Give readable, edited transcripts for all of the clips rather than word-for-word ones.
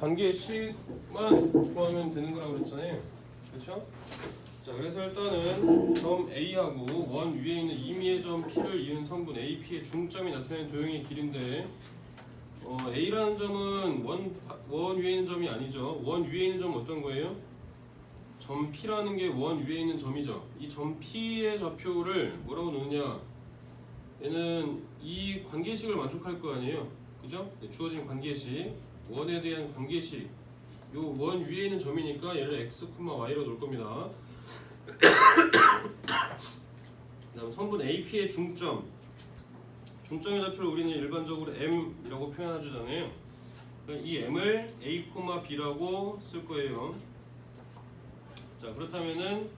관계식만 구하면 되는 거라고 그랬잖아요. 그렇죠? 자, 그래서 일단은 점 A하고 원 위에 있는 임의의 점 P를 이은 성분 AP의 중점이 나타내는 도형의 길인데 A라는 점은 원 위에 있는 점이 아니죠. 원 위에 있는 점은 어떤 거예요? 점 P라는 게 원 위에 있는 점이죠. 이 점 P의 좌표를 뭐라고 놓느냐? 얘는 이 관계식을 만족할 거 아니에요. 그죠? 주어진 관계식, 원에 대한 관계식. 요 원 위에 있는 점이니까 얘를 x, y로 놓을 겁니다. 그다음 성분 AP의 중점의 좌표를 우리는 일반적으로 m이라고 표현해주잖아요. 이 m을 a, b라고 쓸 거예요. 자, 그렇다면은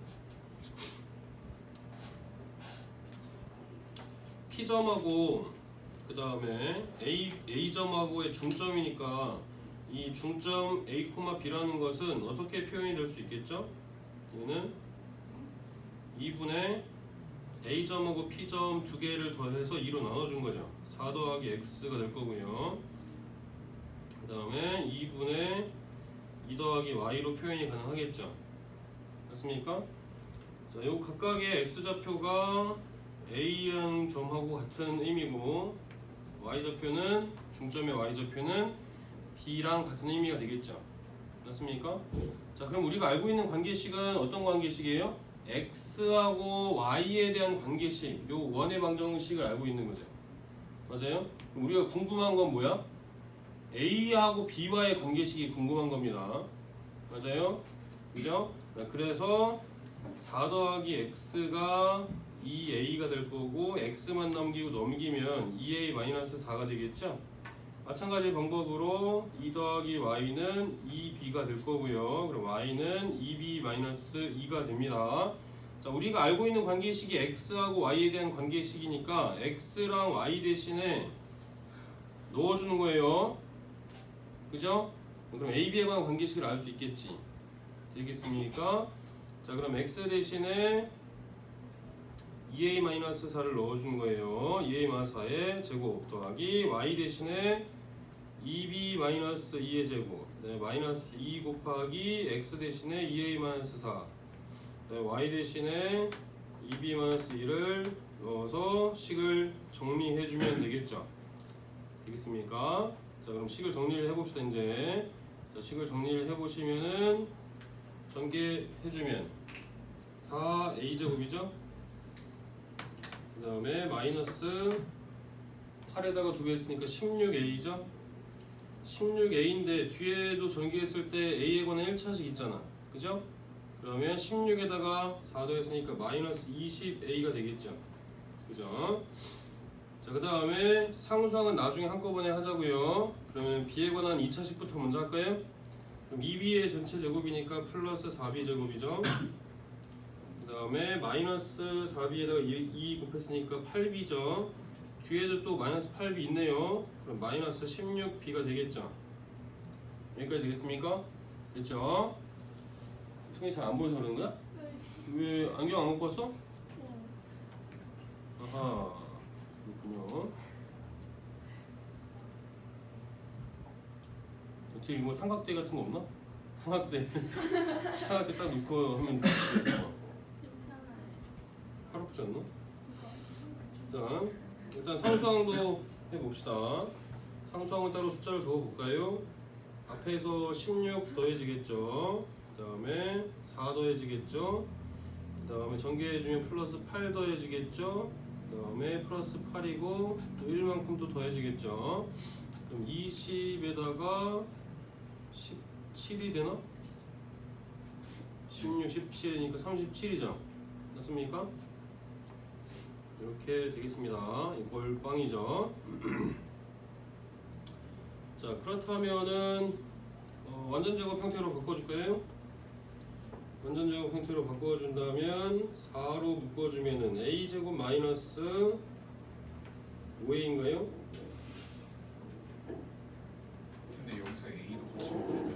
P점하고 그 다음에 A점하고의 중점이니까 이 중점 A, B라는 것은 어떻게 표현이 될 수 있겠죠? 얘는 2분의 A점하고 P점 두 개를 더해서 2로 나눠준 거죠. 4 더하기 X가 될 거고요. 그 다음에 2분의 2 더하기 Y로 표현이 가능하겠죠. 맞습니까? 자, 요 각각의 X좌표가 A라는 점하고 같은 의미고 Y좌표는 중점의 Y좌표는 B랑 같은 의미가 되겠죠. 맞습니까? 자, 그럼 우리가 알고 있는 관계식은 어떤 관계식이에요? X하고 Y에 대한 관계식, 요 원의 방정식을 알고 있는 거죠. 맞아요? 우리가 궁금한 건 뭐야? A하고 B와의 관계식이 궁금한 겁니다. 맞아요? 그죠? 그래서 4 더하기 X가 2A가 될 거고 X만 넘기면 2A-4가 되겠죠? 마찬가지 방법으로 2 더하기 Y는 2B가 될 거고요. 그럼 Y는 2B-2가 됩니다. 자, 우리가 알고 있는 관계식이 X하고 Y에 대한 관계식이니까 X랑 Y 대신에 넣어주는 거예요. 그죠? 그럼 AB에 관한 관계식을 알 수 있겠지. 되겠습니까? 자, 그럼 X 대신에 2A-4를 넣어준 거예요. 2A-4의 제곱 더하기 Y 대신에 2B-2의 제곱, 네, 마이너스 2 곱하기 X 대신에 2A-4, 네, Y 대신에 2B-2를 넣어서 식을 정리해주면 되겠죠. 되겠습니까? 자, 그럼 식을 정리를 해봅시다. 이제 자, 식을 정리를 해보시면은 전개해주면 4A제곱이죠. 그 다음에 마이너스 8에다가 두 개 했으니까 16A죠. 16A인데 뒤에도 전개했을 때 A에 관한 1차식 있잖아. 그죠? 그러면 16에다가 4 더했으니까 마이너스 20A가 되겠죠. 그죠? 자, 그 다음에 상수항은 나중에 한꺼번에 하자고요. 그러면 B에 관한 2차식부터 먼저 할까요? 그럼 2B의 전체 제곱이니까 플러스 4B 제곱이죠. 그 다음에 마이너스 4B에다가 2 곱했으니까 8B죠. 뒤에도 또 마이너스 8B 있네요. 그럼 마이너스 16B가 되겠죠. 여기까지 되겠습니까? 됐죠? 성이 잘 안 보여서 그러는 거야? 네. 왜 안경 안 갖고 왔어? 네. 아하, 그렇군요. 어떻게 뭐 삼각대 같은 거 없나? 삼각대 삼각대 딱 놓고 하면 괜찮아요. 팔 아프지 않나? 일단 상수항도 해봅시다. 상수항은 따로 숫자를 적어볼까요? 앞에서 16 더해지겠죠. 그 다음에 4 더해지겠죠. 그 다음에 전개해주면 플러스 8 더해지겠죠. 그 다음에 플러스 8이고 또 1만큼 또 더해지겠죠. 그럼 20에다가 17이 되나? 16, 17이니까 37이죠. 맞습니까? 이렇게 되겠습니다. 이걸 빵이죠. 자, 그렇다면은 완전 제곱 형태로 바꿔줄까요? 완전 제곱 형태로 바꿔준다면 4로 묶어주면은 a 제곱 마이너스 5a인가요? 근데 여기서 A도 같이 묶어주면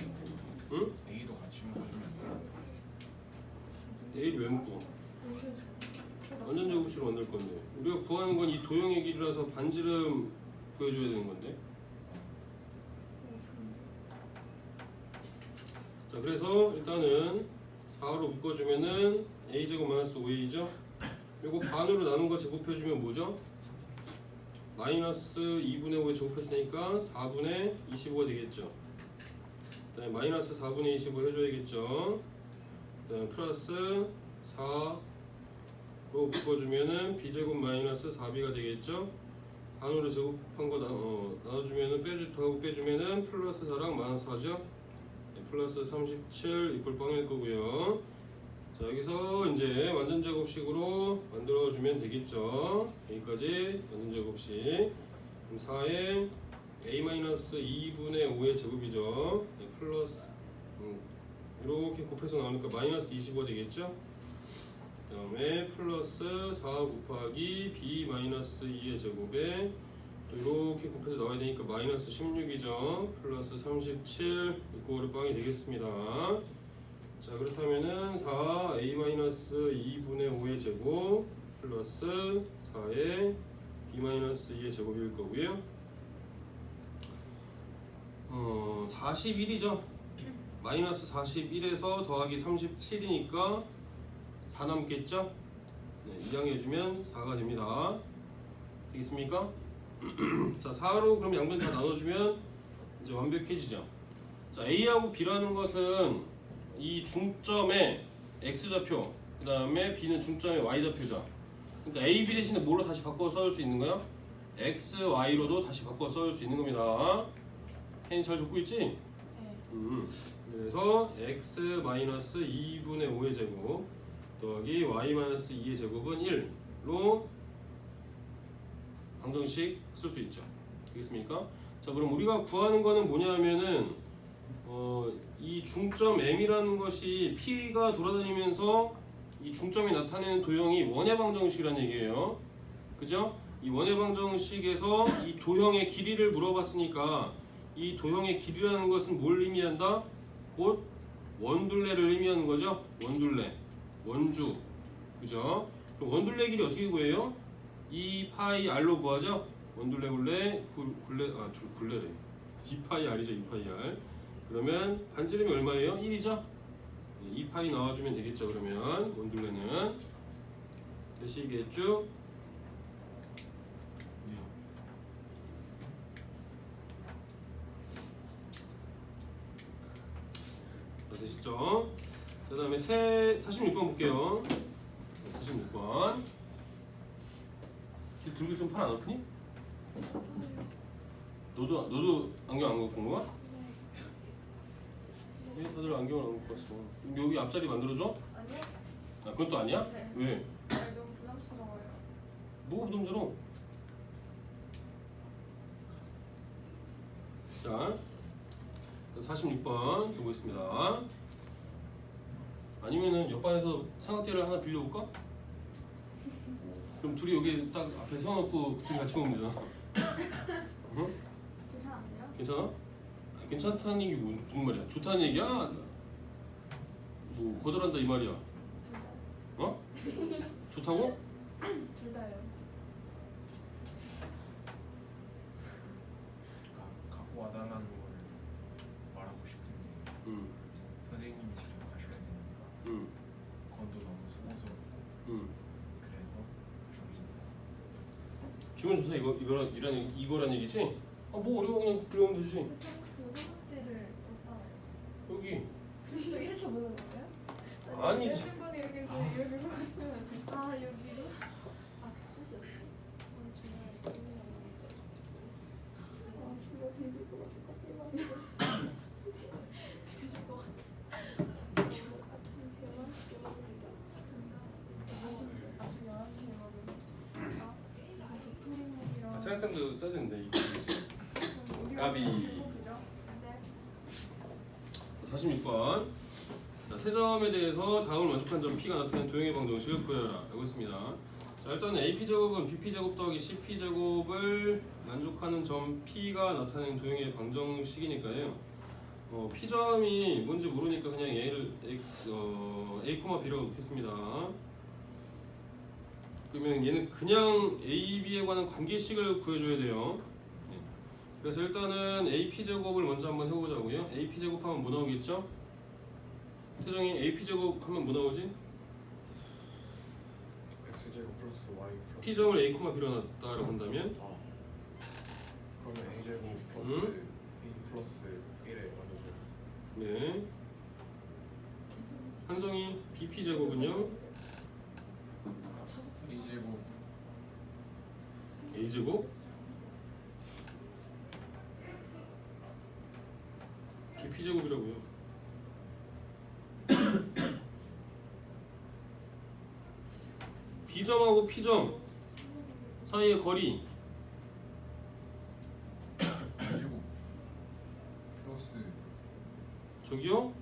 응? A도 같이 묶어주면 a를 왜 묶어? 완전 제곱식으로 만들 건데 우리가 구하는 건 이 도형의 길이라서 반지름 구해줘야 되는 건데 자, 그래서 일단은 4로 묶어주면은 a제곱 마이너스 5a죠. 이거 반으로 나눈 거 제곱해주면 뭐죠? 마이너스 2분의 5에 제곱했으니까 4분의 25가 되겠죠. 그다음에 마이너스 4분의 25 해줘야겠죠. 그다음에 플러스 4로 묶어주면은 b제곱 마이너스 4b가 되겠죠. 반으로 제곱한 거 나눠주면은 더하고 빼주면은 플러스 4랑 마이너스 4죠. 네, 플러스 37 이꼴 빵일 거고요. 자, 여기서 이제 완전 제곱식으로 만들어주면 되겠죠. 여기까지 완전 제곱식. 그럼 4에 a-2분의 5의 제곱이죠. 네, 플러스 이렇게 곱해서 나오니까 마이너스 25가 되겠죠. 그 다음에 플러스 4 곱하기 b-2의 제곱에 또 이렇게 곱해서 나와야 되니까 마이너스 16이죠. 플러스 37 이꼴 빵이 되겠습니다. 자, 그렇다면은 4a-2분의 5의 제곱 플러스 4의 b-2의 제곱일 거고요. 41이죠. 마이너스 41에서 더하기 37이니까 4 남겠죠? 네, 이항해주면 4가 됩니다. 되겠습니까? 자, 4로 그럼 양변 다 나눠주면 이제 완벽해지죠. 자, A하고 B라는 것은 이 중점의 X좌표, 그 다음에 B는 중점의 Y좌표죠. 그러니까 A, B 대신에 뭘로 다시 바꿔 써올 수 있는 거야? X, Y로도 다시 바꿔 써올 수 있는 겁니다. 혜인이 잘 적고 있지? 네. 그래서 X-2분의 5의 제곱 더하기 Y-2의 제곱은 1로 방정식 쓸 수 있죠. 되겠습니까? 자, 그럼 우리가 구하는 거는 뭐냐면은 이 중점 M이라는 것이 P가 돌아다니면서 이 중점이 나타내는 도형이 원의 방정식이라는 얘기예요. 그죠? 이 원의 방정식에서 이 도형의 길이를 물어봤으니까 이 도형의 길이라는 것은 뭘 의미한다? 곧 원둘레를 의미하는 거죠. 원둘레, 원주, 그죠? 그럼 원둘레 길이 어떻게 구해요? 2파이 r로 구하죠. 원둘레 굴레래. 2파이 r이죠. 2파이 r. 그러면 반지름이 얼마예요? 1이죠. 2파이 나와주면 되겠죠. 그러면 원둘레는 되시겠죠? 되시죠? 그 다음에 46번 볼게요. 46번. 들고 있으면 팔 안 아프니? 너도 안경 안 갖고 온 거야? 왜 다들 안경을 안 갖고 왔어? 여기 앞자리 만들어줘? 아니요? 아, 그건 또 아니야? 네. 왜? 아니, 너무 부담스러워요. 뭐가 부담스러워? 자, 46번 보겠습니다. 아니면은 옆반에서 삼각대를 하나 빌려볼까? 그럼 둘이 여기 딱 앞에 세워놓고 둘이 같이 오면 되잖아. 응? 괜찮은데요? 괜찮아? 아니, 괜찮다는 얘기 무슨 말이야? 좋다는 얘기야? 뭐 거절한다 이 말이야? 둘 다요. 어? 좋다고? 둘 다요. 갖고 와달라는 걸 말하고 싶은데 응, 선생님이 직접 가셔야 되니까 응, 그건도 너무 수고스럽고 응. 그래서 중이다. 주면 좋다 이거란 얘기지? 아, 뭐 어려워 그냥 빌려오면 되지. 그 삼각대를 못 따라요. 여기. 이거 이렇게 보는 거예요? 아니지. 일본이 이렇게 해서 이렇게 보고 있으면 아 여기로? 아 뜻이었어. 정말 정말 뒤질 것 같아. 뒤질 것 같아. 아침 배만 깨먹으니까. 아침 11시에 먹으면 아 도토리묵이랑 생각도 써야 되는데 이게. 까비. 46번. 자, 세 점에 대해서 다음을 만족한 점 P가 나타낸 도형의 방정식을 구해라 라고 했습니다. 자, 일단 AP제곱은 BP제곱 더하기 CP제곱을 만족하는 점 P가 나타낸 도형의 방정식이니까요. P점이 뭔지 모르니까 그냥 얘를 A, B라고 놓겠습니다. 그러면 얘는 그냥 A, B에 관한 관계식을 구해줘야 돼요. 네. 그래서 일단은 AP제곱을 먼저 한번 해보자고요. AP제곱하면 뭐 나오겠죠? 태정이 AP제곱 하면 뭐 나오지? x제곱 플러스 y 플러스 P점을 A, B로 놨다라고 한다면 아 그러면 a제곱 플러스 응? b 플러스 1에 나누죠. 네. 한성이 BP제곱은요? a제곱 A제곱? BP제곱이라고요. B점하고 P점 사이의 거리 a제곱 플러스 저기요?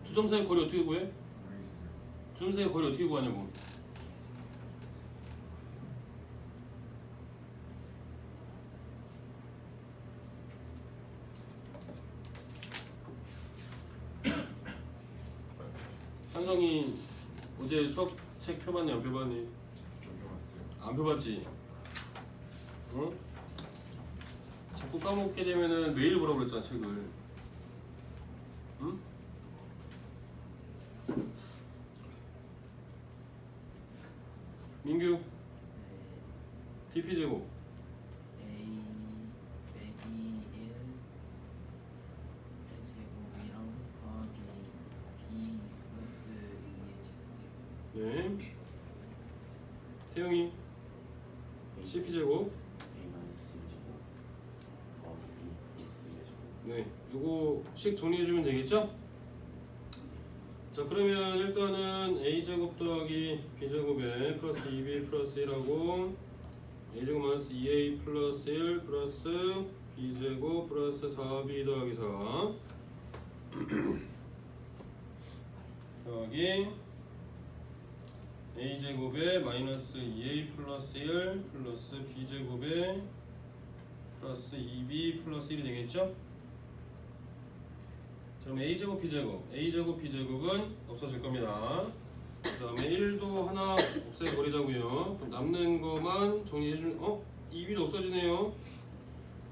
두 점 사이의 거리 어떻게 구해? 모르겠어요. 두 점 사이의 거리 어떻게 구하냐고. 한성이 어제 수학책 펴봤니 안 펴봤니? 적용했어요. 안 펴봤지? 응? 자꾸 까먹게 되면은 매일 보라고 그랬잖아 책을. 응? 민규 BP제곱 A 빼기 1 제곱이랑 더하기 B 플러스 2의 제곱. 네 태영이 CP제곱 네 요거 식 정리해주면 되겠죠? 자 그러면 일단은 A제곱 더하기 B제곱에 플러스 2B 플러스 1하고 A제곱 마이너스 2A 플러스 1 플러스 B제곱 플러스 4B 더하기 4 더하기 A제곱에 마이너스 2A 플러스 1 플러스 B제곱에 플러스 2B 플러스 1이 되겠죠? 그럼 A제곱 B제곱 A제곱 B제곱은 없어질 겁니다. 그 다음에 1도 하나 없애버리자고요. 그럼 남는 것만 정리해주면 2B도 없어지네요.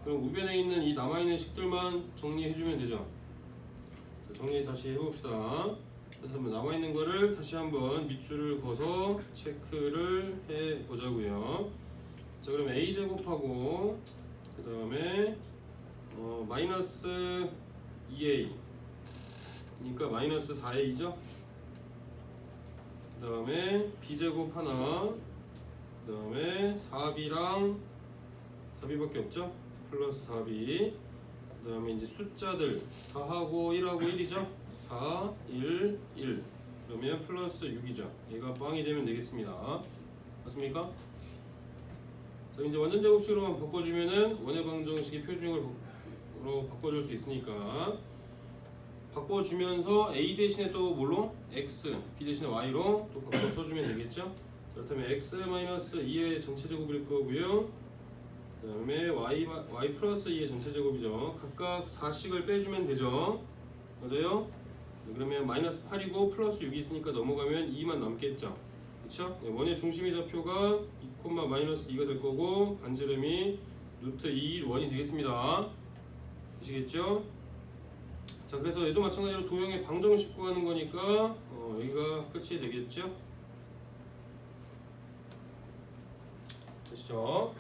그럼 우변에 있는 이 남아있는 식들만 정리해주면 되죠. 자, 정리 다시 해봅시다. 그렇다면 남아있는 거를 다시 한번 밑줄을 그어서 체크를 해보자고요. 자 그럼 A제곱하고 그 다음에 마이너스 2A 그러니까 마이너스 4A죠. 그 다음에 B제곱 하나 그 다음에 4B랑 4B밖에 없죠. 플러스 4B 그 다음에 이제 숫자들 4하고 1하고 1이죠. 4, 1, 1 그러면 플러스 6이죠. 얘가 빵이 되면 되겠습니다. 맞습니까? 자 이제 완전 제곱식으로만 바꿔주면은 원의 방정식의 표준형으로 바꿔줄 수 있으니까 바꿔주면서 A 대신에 또 뭘로? X, B 대신에 Y로 또 바꿔 써주면 되겠죠? 자, 그렇다면 X-2의 전체 제곱일 거고요. 그 다음에 Y 플러스 2의 전체 제곱이죠. 각각 4씩을 빼주면 되죠. 맞아요? 네, 그러면 마이너스 8이고 플러스 6이 있으니까 넘어가면 2만 남겠죠. 그쵸? 네, 원의 중심의 좌표가 2, 마이너스 2가 될 거고 반지름이 루트 2, 1이 되겠습니다. 아시겠죠? 자 그래서 얘도 마찬가지로 도형의 방정식 구하는 거니까 여기가 끝이 되겠죠? 되시죠?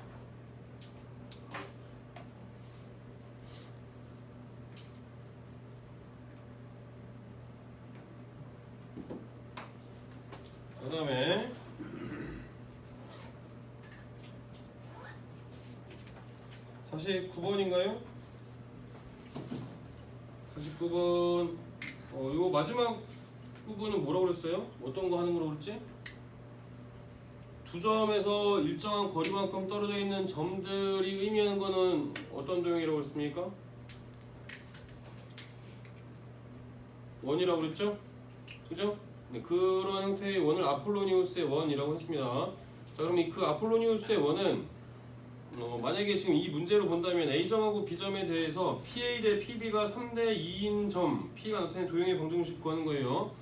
그 다음에 49번인가요? 49번 이거 마지막 부분은 뭐라고 그랬어요? 어떤 거 하는 거라고 그랬지? 두 점에서 일정한 거리만큼 떨어져 있는 점들이 의미하는 거는 어떤 도형이라고 했습니까? 원이라고 그랬죠? 그죠? 네, 그런 형태의 원을 아폴로니우스의 원이라고 했습니다. 자 그럼 그 아폴로니우스의 원은 만약에 지금 이 문제로 본다면 A점하고 B점에 대해서 PA 대 PB가 3대 2인 점 P가 나타낸 도형의 방정식 구하는 거예요.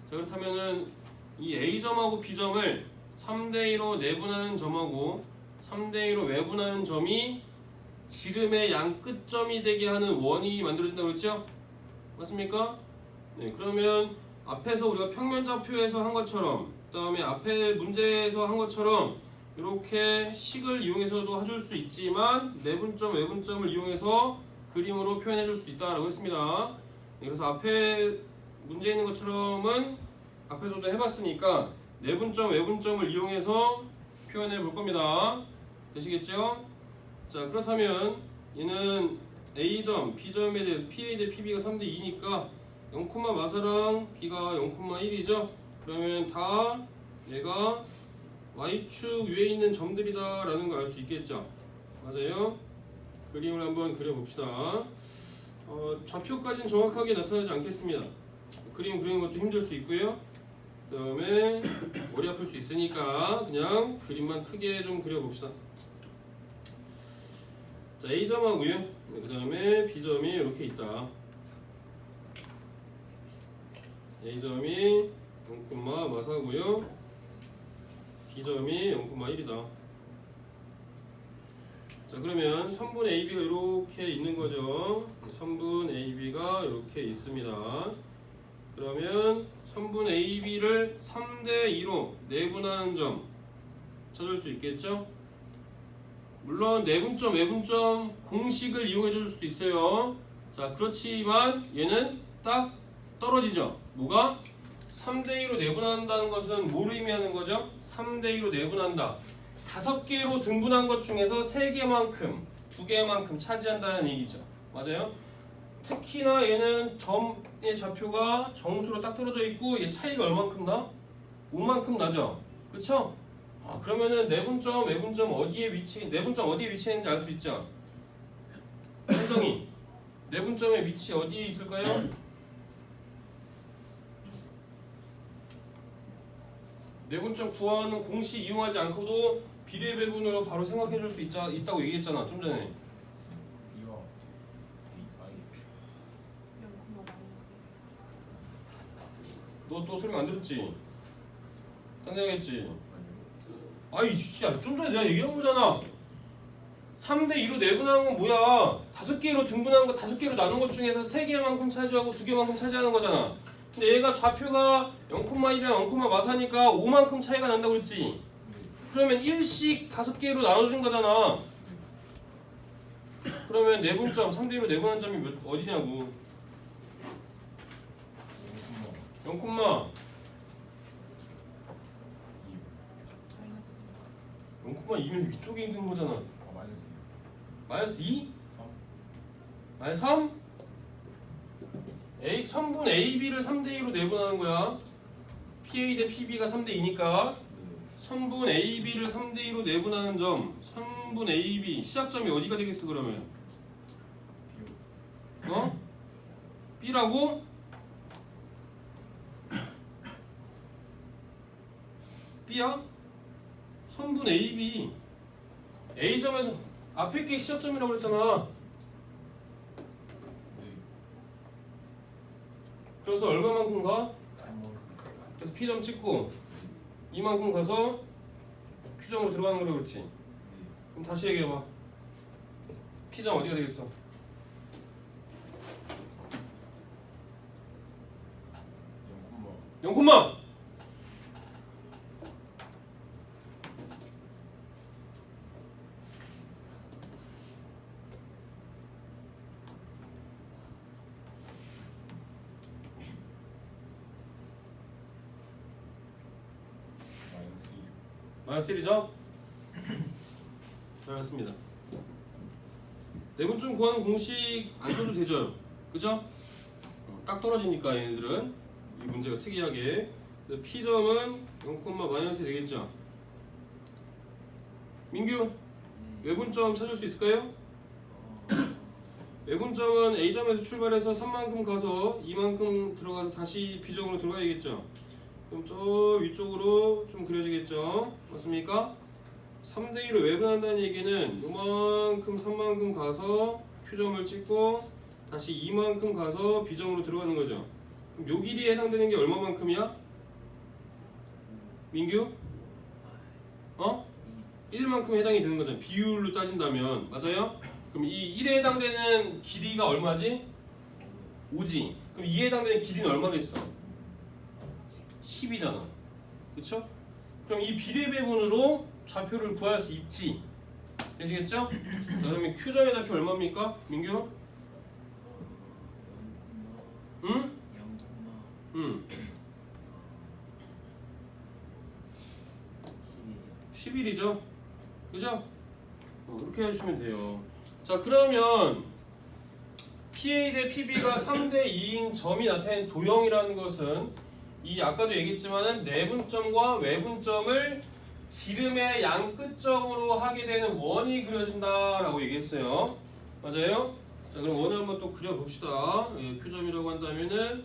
자 그렇다면은 이 A점하고 B점을 3대 2로 내분하는 점하고 3대 2로 외분하는 점이 지름의 양 끝점이 되게 하는 원이 만들어진다고 그랬죠? 맞습니까? 네, 그러면 앞에서 우리가 평면좌표에서 한 것처럼, 그 다음에 앞에 문제에서 한 것처럼 이렇게 식을 이용해서도 해줄 수 있지만 내분점, 외분점을 이용해서 그림으로 표현해 줄 수도 있다라고 했습니다. 네, 그래서 앞에 문제 있는 것처럼은 앞에서도 해봤으니까 내분점, 외분점을 이용해서 표현해 볼 겁니다. 되시겠죠? 자, 그렇다면 얘는 A점, B점에 대해서 PA 대 PB가 3대 2니까 0, 마사랑 B가 0,1이죠? 그러면 다 얘가 Y축 위에 있는 점들이다 라는 걸 알 수 있겠죠? 맞아요? 그림을 한번 그려봅시다. 좌표까지는 정확하게 나타나지 않겠습니다. 그림 그리는 것도 힘들 수 있고요. 그 다음에 머리 아플 수 있으니까 그냥 그림만 크게 좀 그려봅시다. 자, A점하고요. 그 다음에 B점이 이렇게 있다. A점이 0, 마사고요. B점이 0,1이다. 자, 그러면 선분 AB가 이렇게 있는 거죠. 선분 AB가 이렇게 있습니다. 그러면 선분 AB를 3대 2로 내분하는 점 찾을 수 있겠죠? 물론 내분점, 외분점 공식을 이용해 줄 수도 있어요. 자, 그렇지만 얘는 딱 떨어지죠. 뭐가? 3대 2로 내분한다는 것은 뭘 의미하는 거죠? 3대 2로 내분한다. 5개로 등분한 것 중에서 3개만큼, 2개만큼 차지한다는 얘기죠. 맞아요? 특히나 얘는 점의 좌표가 정수로 딱 떨어져 있고 얘 차이가 얼만큼 나? 5만큼 나죠? 그쵸? 아, 그러면은 내분점, 외분점 어디에 내분점 어디에 위치했는지 알 수 있죠? 혜성이 내분점의 위치 어디에 있을까요? 내분점 구하는 공식 이용하지 않고도 비례 배분으로 바로 생각해 줄 수 있다고 얘기했잖아 좀 전에. 2와 A 사이 0, 너 또 설명 안 들었지? 딴생각했지? 아니요. 아이 진짜 좀 전에 내가 얘기한 거잖아. 3대 2로 내분하는 건 뭐야? 5개로 등분한 거 5개로 나눈 것 중에서 3개만큼 차지하고 2개만큼 차지하는 거잖아. 근데 얘가 좌표가 0,1이랑 0, 마사니까 5만큼 차이가 난다고 그랬지? 그러면 1씩 5개로 나눠준 거잖아. 그러면 내분점 3대 2로 내분한 점이 어디냐고. 0, 0,2면 위쪽에 있는 거잖아. 아 마이너스 마이너스 2? 3 마이너스 3? 선분 AB를 3대 2로 내분하는 거야. PA 대 PB가 3대 2니까 선분 AB를 3대 2로 내분하는 점, 선분 AB 시작점이 어디가 되겠어 그러면? 어? B라고? B야? 선분 AB A점에서 앞에 게 시작점이라고 그랬잖아. 네 그래서 얼마만큼 가? 3번 그래서 P점 찍고 이만큼 가서 Q점으로 들어가는 거라고 그랬지. 네 그럼 다시 얘기해봐. P점 어디가 되겠어? 0, 0, 마이너스 1 마이너스 1이죠? 잘했습니다. 내분점 구하는 공식 안 써도 되죠? 그죠? 딱 떨어지니까 얘네들은 이 문제가 특이하게 P점은 0, 마이너스 되겠죠? 민규 외분점 찾을 수 있을까요? 외분점은 A점에서 출발해서 3만큼 가서 2만큼 들어가서 다시 B점으로 들어가야겠죠? 그럼 저 위쪽으로 좀 그려지겠죠? 맞습니까? 3대 2로 외분한다는 얘기는 요만큼 3만큼 가서 Q점을 찍고 다시 2만큼 가서 B점으로 들어가는 거죠. 그럼 요 길이에 해당되는 게 얼마만큼이야? 민규? 어? 1만큼 해당이 되는 거잖아. 비율로 따진다면. 맞아요? 그럼 이 1에 해당되는 길이가 얼마지? 5지. 그럼 2에 해당되는 길이는 얼마 됐어? 10이잖아. 그쵸? 그럼 이 비례 배분으로 좌표를 구할 수 있지. 되시겠죠? 자, 그러면 Q점의 좌표 얼마입니까? 민규? 응? 0, 11. 11이죠? 그죠? 이렇게 해주시면 돼요. 자, 그러면 PA 대 PB가 3대 2인 점이 나타낸 도형이라는 것은 이 아까도 얘기했지만은 내분점과 외분점을 지름의 양 끝점으로 하게 되는 원이 그려진다라고 얘기했어요. 맞아요? 자, 그럼 원을 한번 또 그려봅시다. 예, 표점이라고 한다면은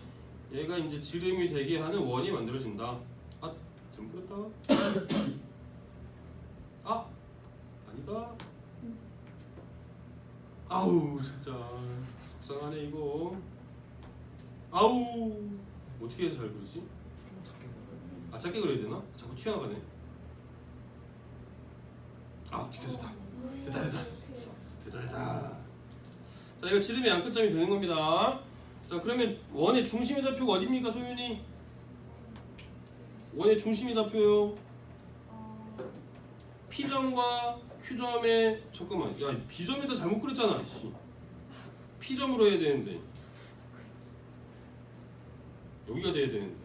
얘가 이제 지름이 되게 하는 원이 만들어진다. 아, 잘못 그렸다. 아, 아니다. 아우, 진짜 속상하네 이거. 아우, 어떻게 해서 잘 그리지? 아, 작게 그려야 되나? 자꾸 튀어나가네. 아, 됐다. 됐다. 자, 이거 지름의 양끝점이 되는 겁니다. 자, 그러면 원의 중심의 좌표가 어디입니까, 소윤이? 원의 중심의 좌표요. P점과 Q점의 잠깐만, 야, B점에다 잘못 그렸잖아. 씨. P점으로 해야 되는데 여기가 돼야 되는데.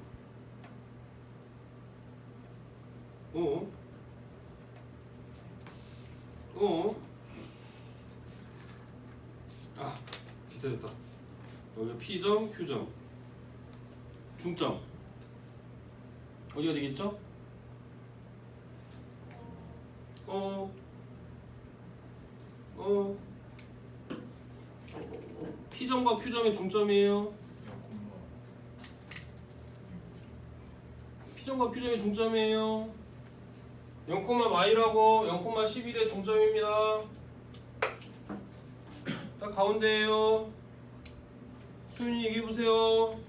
아, 기다렸다. 여기가 P점, Q점, 중점 어디가 되겠죠? P점과 Q점의 중점이에요. P점과 Q점의 중점이에요. 0,y라고 0,11의 중점입니다. 딱 가운데에요. 수윤이 얘기해보세요.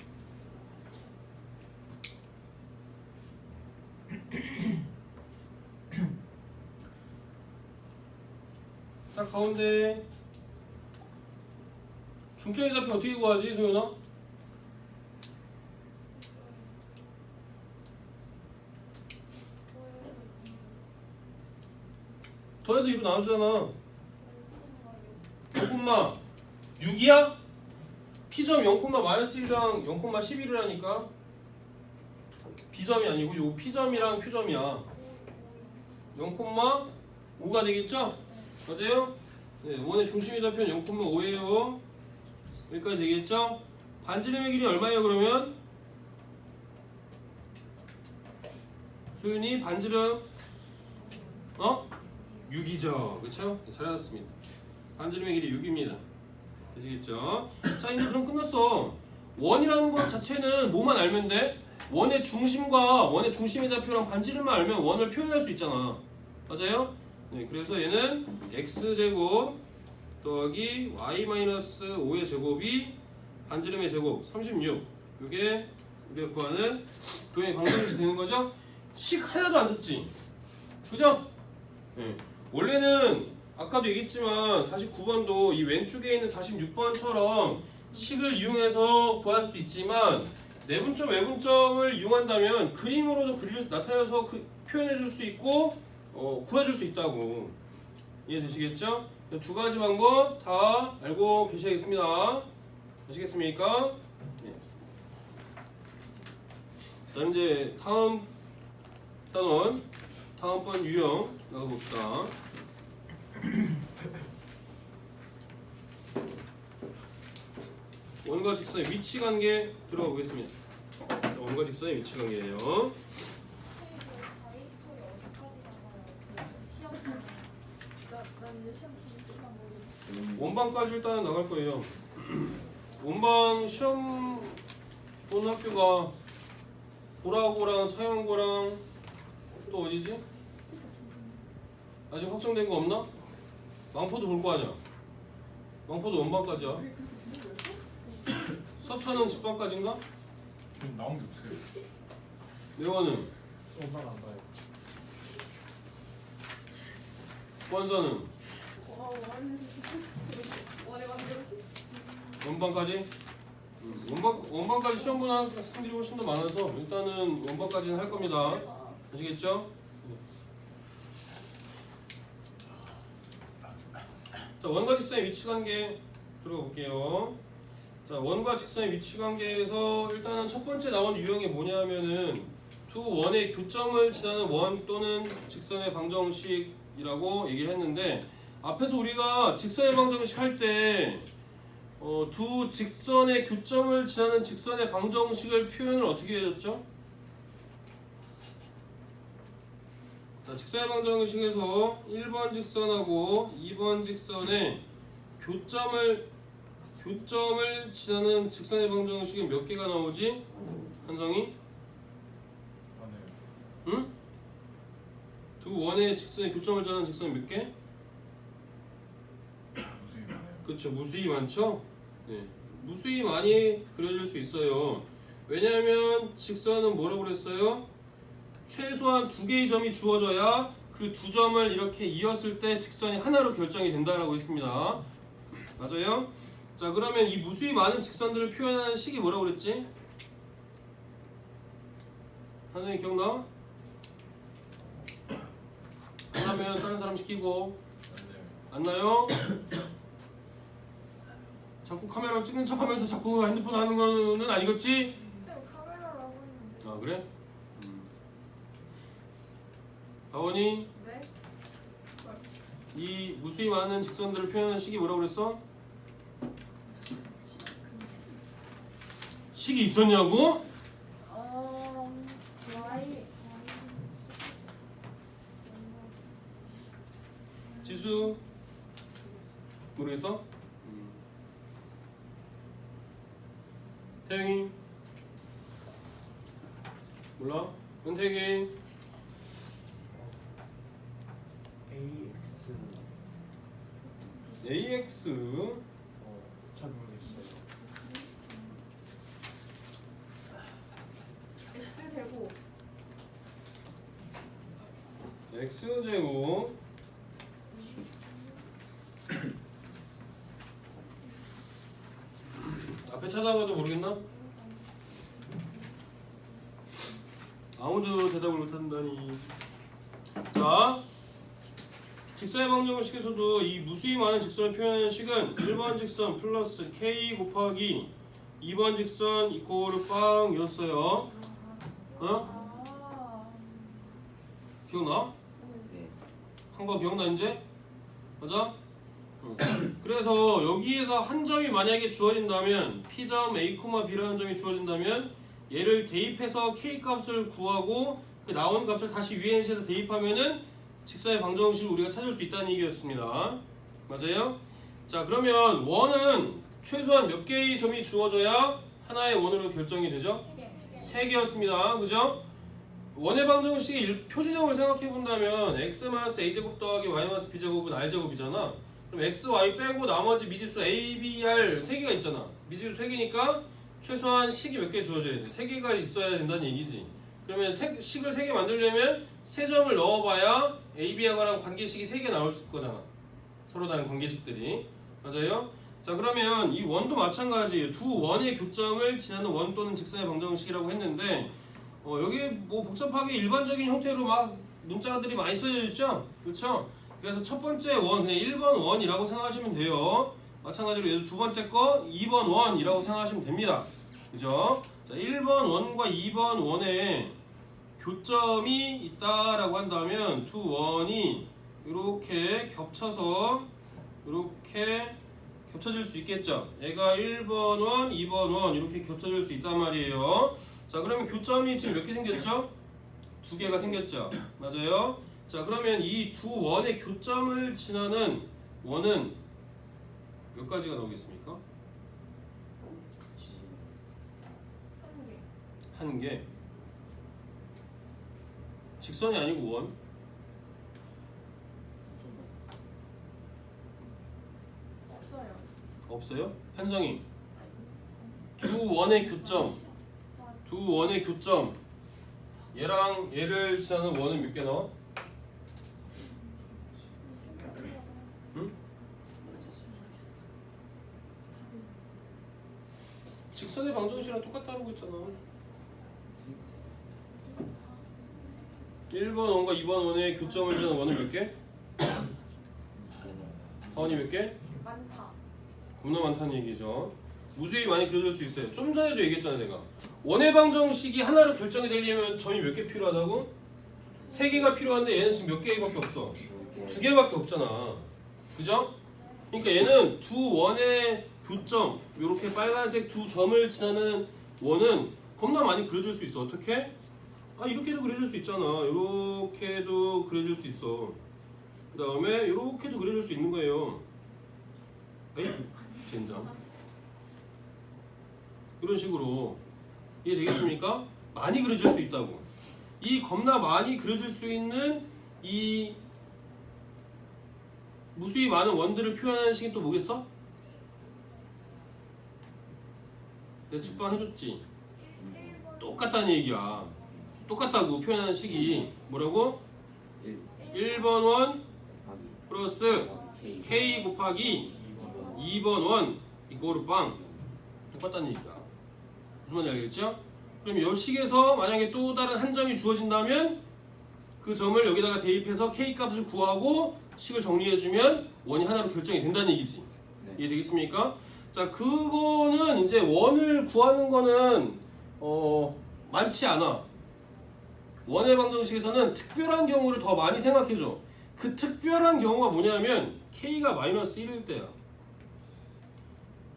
딱 가운데. 중점의 좌표 어떻게 구하지, 소윤아? 더해서 2로 나눠주잖아. 0,6이야? P점 0,-1이랑 0,11이라니까. B점이 아니고 요 P점이랑 Q점이야. 0,5가 되겠죠? 맞아요? 네, 원의 중심의 좌표는 0,5예요. 여기까지 되겠죠? 반지름의 길이 얼마예요, 그러면? 소윤이 반지름 6이죠. 그쵸? 잘하셨습니다. 반지름의 길이 6입니다. 되시겠죠? 자, 이제 그럼 끝났어. 원이라는 것 자체는 뭐만 알면 돼? 원의 중심과 원의 중심의 좌표랑 반지름만 알면 원을 표현할 수 있잖아. 맞아요? 네, 그래서 얘는 x제곱 더하기 y-5의 제곱이 반지름의 제곱 36. 이게 우리가 구하는 도형의 방정식이 되는 거죠? 식 하나도 안 썼지? 그죠? 네. 원래는 아까도 얘기했지만 49번도 이 왼쪽에 있는 46번처럼 식을 이용해서 구할 수도 있지만 내분점, 외분점을 이용한다면 그림으로도 나타내서 표현해 줄 수 있고 구해줄 수 있다고. 이해되시겠죠? 두 가지 방법 다 알고 계셔야겠습니다. 아시겠습니까? 네. 자, 이제 다음 단원, 다음번 유형 나가봅시다. 원과 직선의 위치 관계 들어가 보겠습니다. 원과 직선의 위치 관계예요. 원방까지 일단 나갈 거예요. 원방 시험 보는 학교가 보라고랑 차영고랑 또 어디지? 아직 확정된 거 없나? 망포도 볼 거 아니야? 망포도 원방까지야. 서천은 집방까지인가? 지금 나온 게 없어요. 내원은? 엄마가 안 봐요. 권서는? 원방까지? 원방까지 시험 보는 학생들이 훨씬 더 많아서 일단은 원방까지는 할 겁니다. 아시겠죠? 자, 원과 직선의 위치 관계 들어가 볼게요. 자, 원과 직선의 위치 관계에서 일단은 첫 번째 나온 유형이 뭐냐면은 두 원의 교점을 지나는 원 또는 직선의 방정식이라고 얘기를 했는데 앞에서 우리가 직선의 방정식 할 때 두 직선의 교점을 지나는 직선의 방정식을 표현을 어떻게 해줬죠? 자, 직선의 방정식에서 1번 직선하고 2번 직선의 교점을 지나는 직선의 방정식은 몇 개가 나오지? 한정이? 안에요. 응? 두 원의 직선의 교점을 지나는 직선이 몇 개? 무수히 많아요. 그렇죠. 무수히 많죠? 네. 무수히 많이 그려질 수 있어요. 왜냐하면 직선은 뭐라고 그랬어요? 최소한 두 개의 점이 주어져야 그 두 점을 이렇게 이었을 때 직선이 하나로 결정이 된다라고 했습니다. 맞아요? 자, 그러면 이 무수히 많은 직선들을 표현하는 식이 뭐라고 그랬지? 선생님 기억나? 안 나면 다른 사람 시키고. 안돼요. 안 나요? 자꾸 카메라 찍는 척 하면서 자꾸 핸드폰 하는 거는 아니겠지? 쌤 카메라라고 했는데. 아, 그래? 다원이 네? 이 무수히 많은 직선들을 표현하는 식이 뭐라고 그랬어? 식이 있었냐고? Y 지수 모르겠어? 태영이 몰라? 은택이 AX 잘 모르겠어요. X 제곱. X제곱 앞에 찾아봐도 모르겠나? 아무도 대답을 못한다니. 자, 직선의 방정식에서도 이 무수히 많은 직선을 표현하는 식은 1번 직선 플러스 K 곱하기 2번 직선 이코르 빵이었어요. 기억나? 한 거 기억나 이제? 맞아? 그래서 여기에서 한 점이 만약에 주어진다면 P점 A, B라는 점이 주어진다면 얘를 대입해서 K 값을 구하고 그 나온 값을 다시 위엔시에다 대입하면은 직선의 방정식을 우리가 찾을 수 있다는 얘기였습니다. 맞아요? 자, 그러면 원은 최소한 몇 개의 점이 주어져야 하나의 원으로 결정이 되죠? 3개였습니다. 그죠? 원의 방정식의 표준형을 생각해 본다면 x-a제곱 더하기 y-b제곱은 r제곱이잖아. 그럼 x, y 빼고 나머지 미지수 a, b, r 3개가 있잖아. 미지수 3개니까 최소한 식이 몇 개 주어져야 돼. 3개가 있어야 된다는 얘기지. 그러면 식을 3개 만들려면 3점을 넣어봐야 a, b에 관한 관계식이 3개 나올 수 있거잖아. 서로 다른 관계식들이. 맞아요? 자, 그러면 이 원도 마찬가지예요. 두 원의 교점을 지나는 원 또는 직선의 방정식이라고 했는데 여기 뭐 복잡하게 일반적인 형태로 막 문자들이 많이 써져 있죠? 그렇죠? 그래서 첫 번째 원, 그냥 1번 원이라고 생각하시면 돼요. 마찬가지로 얘도 두 번째 거 2번 원이라고 생각하시면 됩니다. 그죠? 자, 1번 원과 2번 원에 교점이 있다라고 한다면 두 원이 이렇게 겹쳐서 이렇게 겹쳐질 수 있겠죠? 얘가 1번 원, 2번 원 이렇게 겹쳐질 수 있단 말이에요. 자, 그러면 교점이 지금 몇 개 생겼죠? 2개가 생겼죠? 맞아요? 자, 그러면 이 두 원의 교점을 지나는 원은 몇 가지가 나오겠습니까? 한 개. 직선이 아니고 원. 없어요. 없어요? 한정이. 두 원의 교점. 두 원의 교점. 얘랑 얘를 지나는 원은 몇 개 나와? 직선의 원의 방정식이랑 똑같다고 했잖아. 1번 원과 2번 원의 교점을 지는 원은 몇 개? 원이 몇 개? 많다. 겁나 많다는 얘기죠. 무수히 많이 그려질 수 있어요. 좀 전에도 얘기했잖아 내가. 원의 방정식이 하나로 결정이 되려면 점이 몇 개 필요하다고? 3개가 필요한데 얘는 지금 몇 개밖에 없어? 2개밖에 없잖아. 그죠? 그러니까 얘는 두 원의 교점, 요렇게 빨간색 두 점을 지나는 원은 겁나 많이 그려질 수 있어. 어떻게? 아 이렇게도 그려질 수 있잖아. 이렇게도 그려질 수 있어. 그 다음에 이렇게도 그려줄 수 있는 거예요. 에이? 젠장. 이런 식으로 이해되겠습니까? 많이 그려질 수 있다고. 이 겁나 많이 그려질 수 있는 이 무수히 많은 원들을 표현하는 식이 또 뭐겠어? 내가 직방 해줬지? 똑같다는 얘기야. 똑같다고 표현하는 식이 뭐라고? 1번 원 플러스 K 곱하기 2번 원 이거로 빵 똑같다는 얘기야. 무슨 말인지 알겠죠? 그럼 이 식에서 만약에 또 다른 한 점이 주어진다면 그 점을 여기다가 대입해서 K 값을 구하고 식을 정리해주면 원이 하나로 결정이 된다는 얘기지. 이해되겠습니까? 자, 그거는 이제 원을 구하는 거는 많지 않아. 원의 방정식에서는 특별한 경우를 더 많이 생각해줘. 그 특별한 경우가 뭐냐면 K가 마이너스 1일 때야.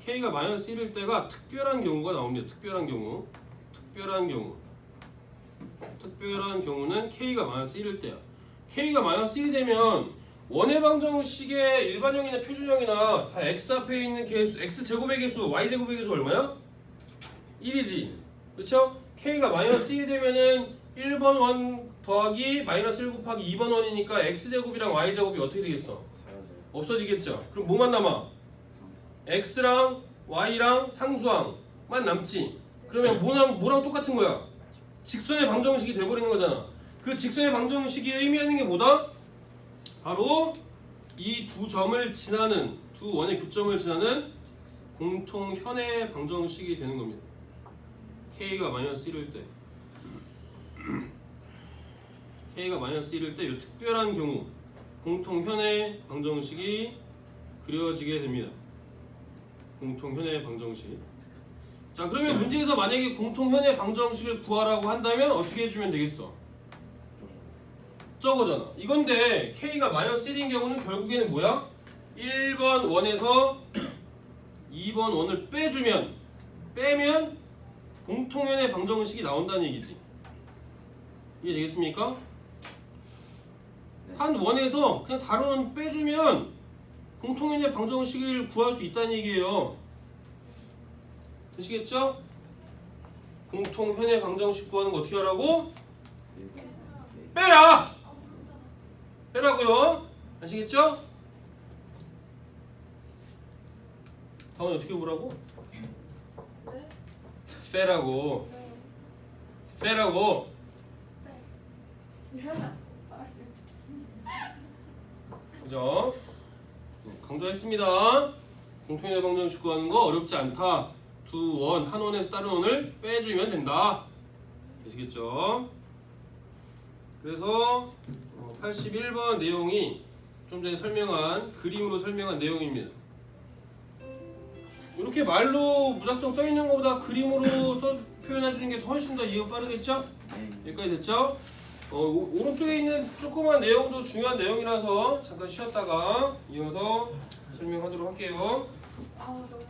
K가 마이너스 1일 때가 특별한 경우가 나옵니다. 특별한 경우. 특별한 경우는 K가 마이너스 1일 때야. K가 마이너스 1이 되면 원의 방정식의 일반형이나 표준형이나 다 x 앞에 있는 개수, x제곱의 개수, y제곱의 개수 얼마야? 1이지. 그쵸? K가 마이너스 1이 되면은 1번 원 더하기 마이너스 1 곱하기 2번 원이니까 x제곱이랑 y제곱이 어떻게 되겠어? 없어지겠죠? 그럼 뭐만 남아? x랑 y랑 상수항만 남지. 그러면 뭐랑 똑같은 거야? 직선의 방정식이 돼버리는 거잖아. 그 직선의 방정식이 의미하는 게 뭐다? 바로 이 두 점을 지나는, 두 원의 교점을 지나는 공통현의 방정식이 되는 겁니다. K가 마이너스 1일 때. K가 마이너스 1일 때 이 특별한 경우 공통현의 방정식이 그려지게 됩니다. 공통현의 방정식. 자, 그러면 문제에서 만약에 공통현의 방정식을 구하라고 한다면 어떻게 해주면 되겠어? 저거잖아. 이건데 K가 마이너스 1인 경우는 결국에는 뭐야? 1번 원에서 2번 원을 빼면 공통현의 방정식이 나온다는 얘기지. 이해되겠습니까? 한 원에서 그냥 다른 원 빼주면 공통현의 방정식을 구할 수 있다는 얘기예요. 되시겠죠? 공통현의 방정식 구하는 거 어떻게 하라고? 빼라! 빼라고요. 아시겠죠? 다음에 어떻게 보라고? 네? 빼라고. 빼라고. 그죠? 강조했습니다. 공통현의 방정식 구하는 거 어렵지 않다. 두 원, 한 원에서 다른 원을 빼주면 된다. 되시겠죠? 그래서 81번 내용이 좀 전에 설명한 그림으로 설명한 내용입니다. 이렇게 말로 무작정 써 있는 것보다 그림으로 표현해 주는 게 훨씬 더 이해가 빠르겠죠? 여기까지 됐죠? 오른쪽에 있는 조그만 내용도 중요한 내용이라서 잠깐 쉬었다가 이어서 설명하도록 할게요. 아, 너무